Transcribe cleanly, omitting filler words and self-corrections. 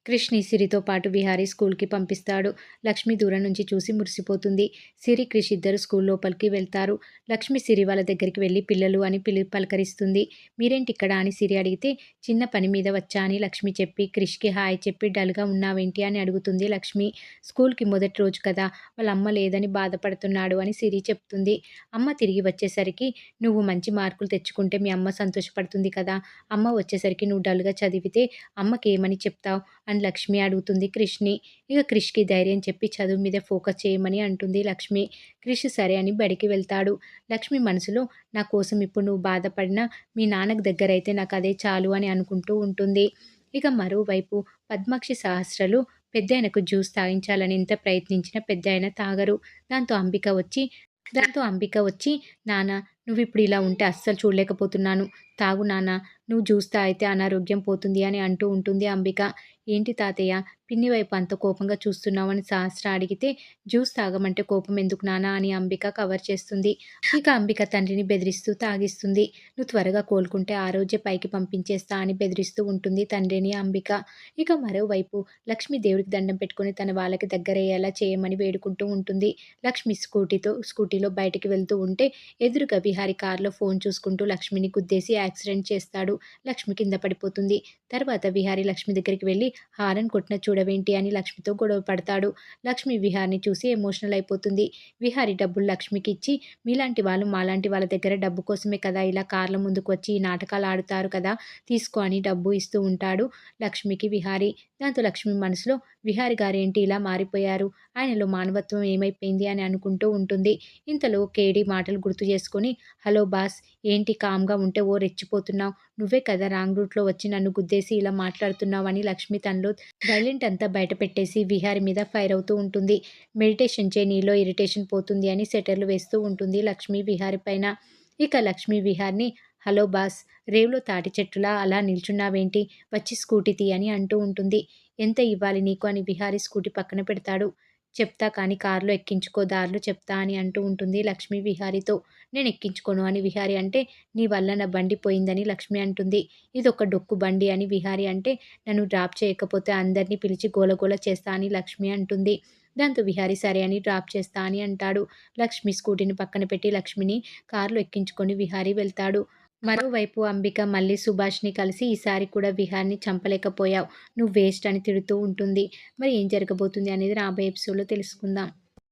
కృష్ణి సిరితో పాటు విహారీ స్కూల్కి పంపిస్తాడు. లక్ష్మి దూరం నుంచి చూసి మురిసిపోతుంది. సిరి, క్రిష్ ఇద్దరు స్కూల్ లోపలికి వెళ్తారు. లక్ష్మి సిరి వాళ్ళ దగ్గరికి వెళ్ళి పిల్లలు అని పలకరిస్తుంది. మీరేంటిక్కడ అని సిరి అడిగితే చిన్న పని మీద వచ్చా అని లక్ష్మి చెప్పి క్రిష్కి హాయ్ చెప్పి డల్గా ఉన్నావేంటి అని అడుగుతుంది లక్ష్మి. స్కూల్కి మొదటి రోజు కదా, వాళ్ళ అమ్మ లేదని బాధపడుతున్నాడు అని సిరి చెప్తుంది. అమ్మ తిరిగి వచ్చేసరికి నువ్వు మంచి మార్కులు తెచ్చుకుంటే మీ అమ్మ సంతోషపడుతుంది కదా, అమ్మ వచ్చేసరికి నువ్వు డల్గా చదివితే అమ్మకి ఏమని చెప్తావు అని లక్ష్మి అడుగుతుంది క్రిష్ని. ఇక క్రిష్కి ధైర్యం చెప్పి చదువు మీద ఫోకస్ చేయమని అంటుంది లక్ష్మి. క్రిష్ సరే అని బడికి వెళ్తాడు. లక్ష్మి మనసులో నా కోసం ఇప్పుడు నువ్వు బాధపడినా మీ నాన్నకు దగ్గరైతే నాకు అదే చాలు అని అనుకుంటూ ఉంటుంది. ఇక మరోవైపు పద్మాక్షి సహస్రలు పెద్దాయనకు జ్యూస్ తాగించాలని ఎంత ప్రయత్నించినా పెద్దాయన తాగరు. దాంతో అంబిక వచ్చి నాన్న నువ్విప్పుడు ఇలా ఉంటే అస్సలు చూడలేకపోతున్నాను. తాగు నాన్న, నువ్వు జ్యూస్ తాగితే అనారోగ్యం పోతుంది అని అంటూ ఉంటుంది అంబిక. ఏంటి తాతయ్య పిన్ని వైపు అంత కోపంగా చూస్తున్నావు అని సహస్ర అడిగితే జ్యూస్ తాగమంటే కోపం ఎందుకు నాన్న అని అంబిక కవర్ చేస్తుంది. ఇక అంబిక తండ్రిని బెదిరిస్తూ తాగిస్తుంది. నువ్వు త్వరగా కోలుకుంటే ఆ రోజే పైకి పంపించేస్తా అని బెదిరిస్తూ ఉంటుంది తండ్రిని అంబిక. ఇక మరోవైపు లక్ష్మి దేవుడికి దండం పెట్టుకుని తన వాళ్ళకి దగ్గరయ్యేలా చేయమని వేడుకుంటూ ఉంటుంది. లక్ష్మి స్కూటీలో బయటికి వెళ్తూ ఉంటే ఎదురుగా విహారి కారులో ఫోన్ చూసుకుంటూ లక్ష్మిని గుద్దేసి యాక్సిడెంట్ చేస్తాడు. లక్ష్మి కింద పడిపోతుంది. తర్వాత విహారి లక్ష్మి దగ్గరికి వెళ్ళి హారన్ కొట్టిన చూడవేంటి అని లక్ష్మితో గొడవ పడతాడు. లక్ష్మి విహారిని చూసి ఎమోషనల్ అయిపోతుంది. విహారి డబ్బులు లక్ష్మికి ఇచ్చి మీలాంటి వాళ్ళు మాలాంటి వాళ్ళ దగ్గర డబ్బు కోసమే కదా ఇలా కార్ల ముందుకు వచ్చి ఈ నాటకాలు ఆడుతారు కదా, తీసుకో అని డబ్బు ఇస్తూ ఉంటాడు లక్ష్మికి విహారి. దాంతో లక్ష్మి మనసులో విహారి గారేంటి ఇలా మారిపోయారు, ఆయనలో మానవత్వం ఏమైపోయింది అని అనుకుంటూ ఉంటుంది. ఇంతలో కేడి మాటలు గుర్తు చేసుకొని హలో బాస్, ఏంటి కామ్గా ఉంటే ఓ రెచ్చిపోతున్నావు, నువ్వే కదా రాంగ్ రూట్లో వచ్చి నన్ను గుద్దేసి ఇలా మాట్లాడుతున్నావు అని లక్ష్మి తనలో వైలెంట్ అంతా బయట పెట్టేసి విహారి మీద ఫైర్ అవుతూ ఉంటుంది. మెడిటేషన్ చేయి నీలో ఇరిటేషన్ పోతుంది అని సెటర్లు వేస్తూ ఉంటుంది లక్ష్మి విహారి పైన. ఇక లక్ష్మి విహార్ని హలో బాస్, రేవులో తాటి చెట్టులా అలా నిల్చున్నావేంటి, వచ్చి స్కూటీ తీ అని అంటూ ఉంటుంది. ఎంత ఇవ్వాలి నీకు అని విహారి స్కూటీ పక్కన పెడతాడు. చెప్తా కానీ కారులో ఎక్కించుకో, దారిలో చెప్తా అని అంటూ ఉంటుంది లక్ష్మి విహారితో. నేను ఎక్కించుకోను అని విహారి అంటే నీ వల్ల నా బండి పోయిందని లక్ష్మి అంటుంది. ఇదొక డొక్కు బండి అని విహారి అంటే నన్ను డ్రాప్ చేయకపోతే అందరినీ పిలిచి గోలగోల చేస్తా అని లక్ష్మి అంటుంది. దాంతో విహారి సరే అని డ్రాప్ చేస్తా అని అంటాడు. లక్ష్మి స్కూటీని పక్కన పెట్టి లక్ష్మిని కారులో ఎక్కించుకొని విహారి వెళ్తాడు. మరోవైపు అంబిక మళ్ళీ సుభాష్ని కలిసి ఈసారి కూడా విహార్ని చంపలేకపోయావు, నువ్వు వేస్ట్ అని తిడుతూ ఉంటుంది. మరి ఏం జరగబోతుంది అనేది రాబోయే ఎపిసోడ్లో తెలుసుకుందాం.